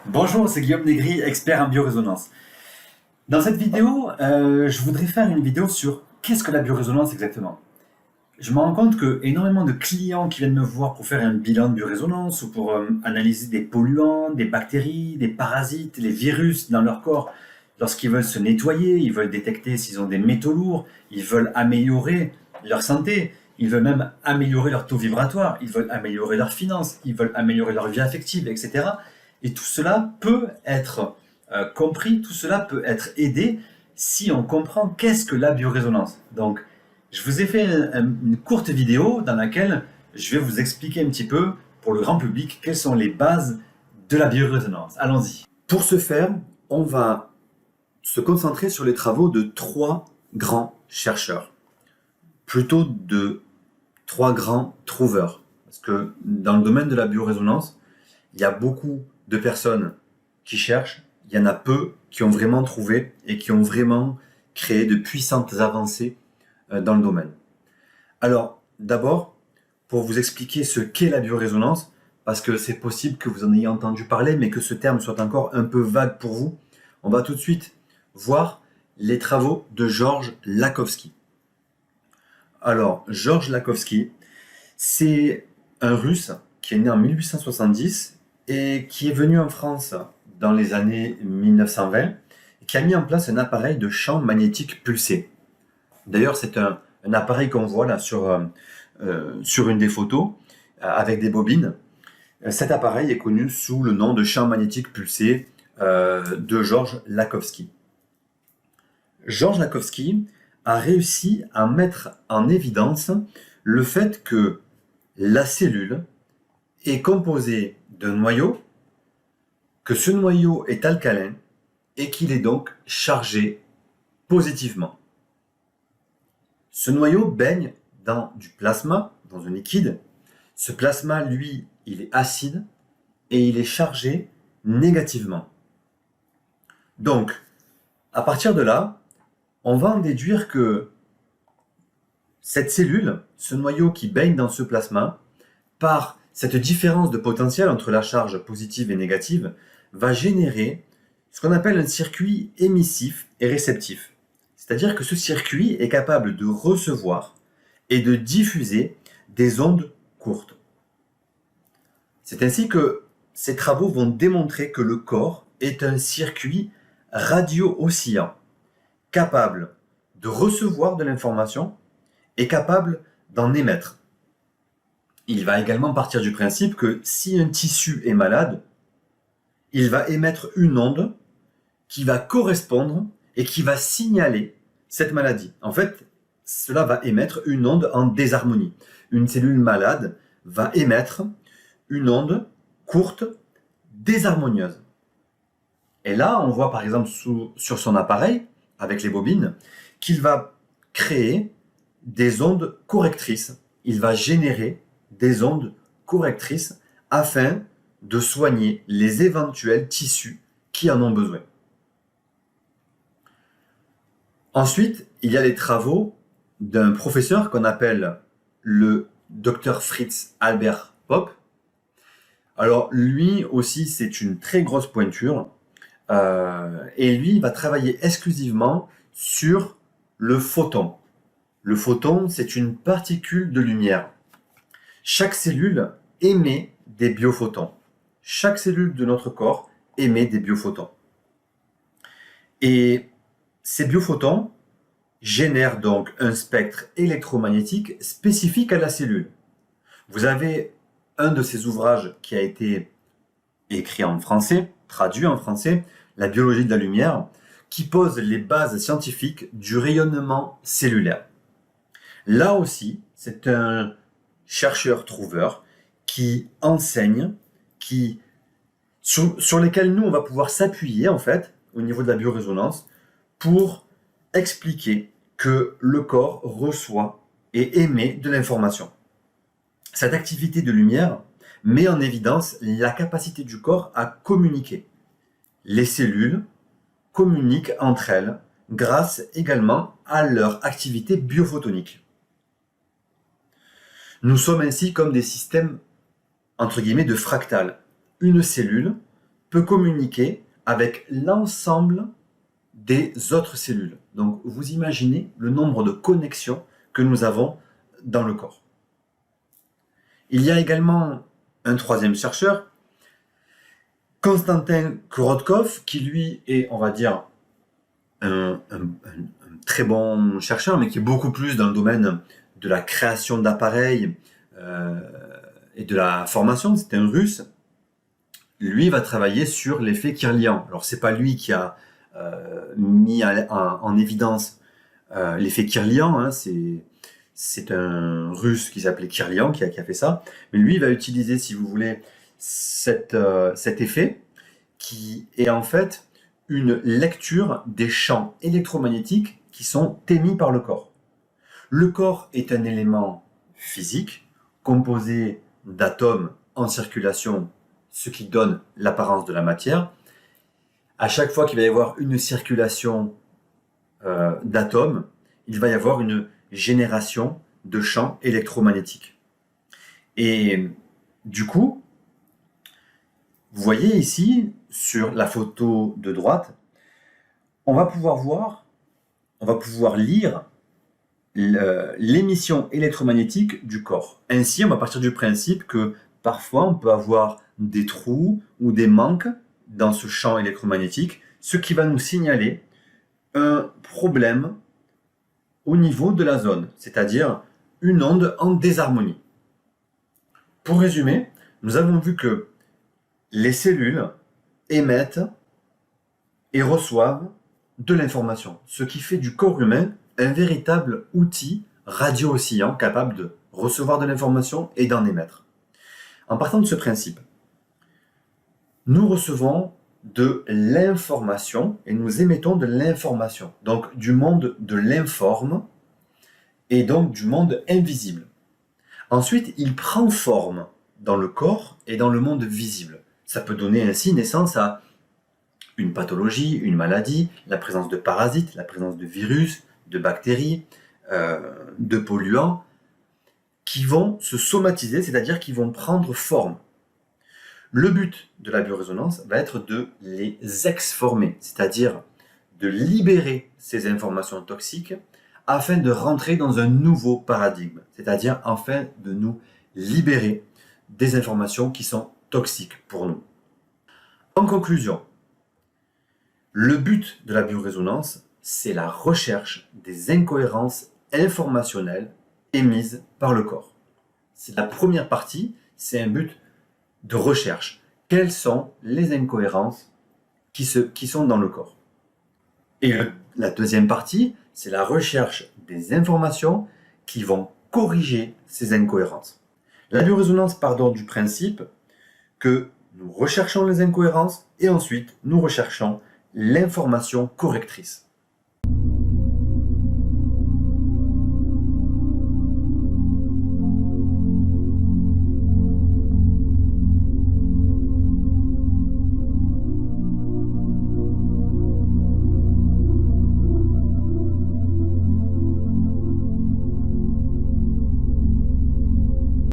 Bonjour, c'est Guillaume Negri, expert en biorésonance. Dans cette vidéo, je voudrais faire une vidéo sur qu'est-ce que la biorésonance exactement. Je me rends compte que énormément de clients qui viennent me voir pour faire un bilan de biorésonance ou pour analyser des polluants, des bactéries, des parasites, les virus dans leur corps, lorsqu'ils veulent se nettoyer, ils veulent détecter s'ils ont des métaux lourds, ils veulent améliorer leur santé, ils veulent même améliorer leur taux vibratoire, ils veulent améliorer leurs finances, ils veulent améliorer leur vie affective, etc. Et tout cela peut être compris, tout cela peut être aidé si on comprend qu'est-ce que la biorésonance. Donc, je vous ai fait une courte vidéo dans laquelle je vais vous expliquer un petit peu, pour le grand public, quelles sont les bases de la biorésonance. Allons-y. Pour ce faire, on va se concentrer sur les travaux de trois grands chercheurs, plutôt de trois grands trouveurs. Parce que dans le domaine de la biorésonance, il y a beaucoup de personnes qui cherchent, il y en a peu qui ont vraiment trouvé et qui ont vraiment créé de puissantes avancées dans le domaine. Alors, d'abord, pour vous expliquer ce qu'est la biorésonance, parce que c'est possible que vous en ayez entendu parler, mais que ce terme soit encore un peu vague pour vous, on va tout de suite voir les travaux de Georges Lakhovsky. Alors, Georges Lakhovsky, c'est un Russe qui est né en 1870 et qui est venu en France dans les années 1920 et qui a mis en place un appareil de champ magnétique pulsé. D'ailleurs, c'est un appareil qu'on voit là sur une des photos avec des bobines. Cet appareil est connu sous le nom de champ magnétique pulsé de Georges Lakhovsky. Georges Lakhovsky a réussi à mettre en évidence le fait que la cellule est composée d'un noyau, que ce noyau est alcalin et qu'il est donc chargé positivement. Ce noyau baigne dans du plasma, dans un liquide. Ce plasma, lui, il est acide et il est chargé négativement. Donc, à partir de là, on va en déduire que cette cellule, ce noyau qui baigne dans ce plasma, par cette différence de potentiel entre la charge positive et négative, va générer ce qu'on appelle un circuit émissif et réceptif. C'est-à-dire que ce circuit est capable de recevoir et de diffuser des ondes courtes. C'est ainsi que ces travaux vont démontrer que le corps est un circuit radio-oscillant, capable de recevoir de l'information et capable d'en émettre. Il va également partir du principe que si un tissu est malade, il va émettre une onde qui va correspondre et qui va signaler cette maladie. En fait, cela va émettre une onde en désharmonie. Une cellule malade va émettre une onde courte, désharmonieuse. Et là, on voit par exemple sur son appareil, avec les bobines, qu'il va créer des ondes correctrices. Il va générer des ondes correctrices afin de soigner les éventuels tissus qui en ont besoin. Ensuite, il y a les travaux d'un professeur qu'on appelle le Dr Fritz Albert Popp. Alors lui aussi, c'est une très grosse pointure. Et lui, il va travailler exclusivement sur le photon. Le photon, c'est une particule de lumière. Chaque cellule émet des biophotons. Chaque cellule de notre corps émet des biophotons. Et ces biophotons génèrent donc un spectre électromagnétique spécifique à la cellule. Vous avez un de ces ouvrages qui a été écrit en français, traduit en français, La biologie de la lumière, qui pose les bases scientifiques du rayonnement cellulaire. Là aussi, c'est un chercheur-trouveur qui enseigne, sur lesquels nous, on va pouvoir s'appuyer, en fait, au niveau de la biorésonance, pour expliquer que le corps reçoit et émet de l'information. Cette activité de lumière met en évidence la capacité du corps à communiquer. Les cellules communiquent entre elles grâce également à leur activité biophotonique. Nous sommes ainsi comme des systèmes, entre guillemets, de fractales. Une cellule peut communiquer avec l'ensemble des autres cellules. Donc vous imaginez le nombre de connexions que nous avons dans le corps. Il y a également un troisième chercheur, Konstantin Korotkov, qui lui est, on va dire, un très bon chercheur, mais qui est beaucoup plus dans le domaine de la création d'appareils et de la formation. C'est un Russe. Lui va travailler sur l'effet Kirlian. Alors c'est pas lui qui a mis en évidence l'effet Kirlian, hein, c'est un Russe qui s'appelait Kirlian qui a fait ça, mais lui il va utiliser, si vous voulez, cet effet qui est en fait une lecture des champs électromagnétiques qui sont émis par le corps. Le corps est un élément physique composé d'atomes en circulation, ce qui donne l'apparence de la matière. À chaque fois qu'il va y avoir une circulation d'atomes, il va y avoir une génération de champs électromagnétiques. Et du coup, vous voyez ici, sur la photo de droite, on va pouvoir lire l'émission électromagnétique du corps. Ainsi, on va partir du principe que parfois on peut avoir des trous ou des manques dans ce champ électromagnétique, ce qui va nous signaler un problème au niveau de la zone, c'est-à-dire une onde en désharmonie. Pour résumer, nous avons vu que les cellules émettent et reçoivent de l'information, ce qui fait du corps humain un véritable outil radio-oscillant capable de recevoir de l'information et d'en émettre. En partant de ce principe, nous recevons de l'information et nous émettons de l'information, donc du monde de l'informe et donc du monde invisible. Ensuite, il prend forme dans le corps et dans le monde visible. Ça peut donner ainsi naissance à une pathologie, une maladie, la présence de parasites, la présence de virus, de bactéries, de polluants, qui vont se somatiser, c'est-à-dire qui vont prendre forme. Le but de la biorésonance va être de les exformer, c'est-à-dire de libérer ces informations toxiques afin de rentrer dans un nouveau paradigme, c'est-à-dire afin de nous libérer des informations qui sont toxiques pour nous. En conclusion, le but de la biorésonance, c'est la recherche des incohérences informationnelles émises par le corps. C'est la première partie, c'est un but de recherche. Quelles sont les incohérences qui sont dans le corps? Et la deuxième partie, c'est la recherche des informations qui vont corriger ces incohérences. La biorésonance part donc du principe que nous recherchons les incohérences et ensuite nous recherchons l'information correctrice.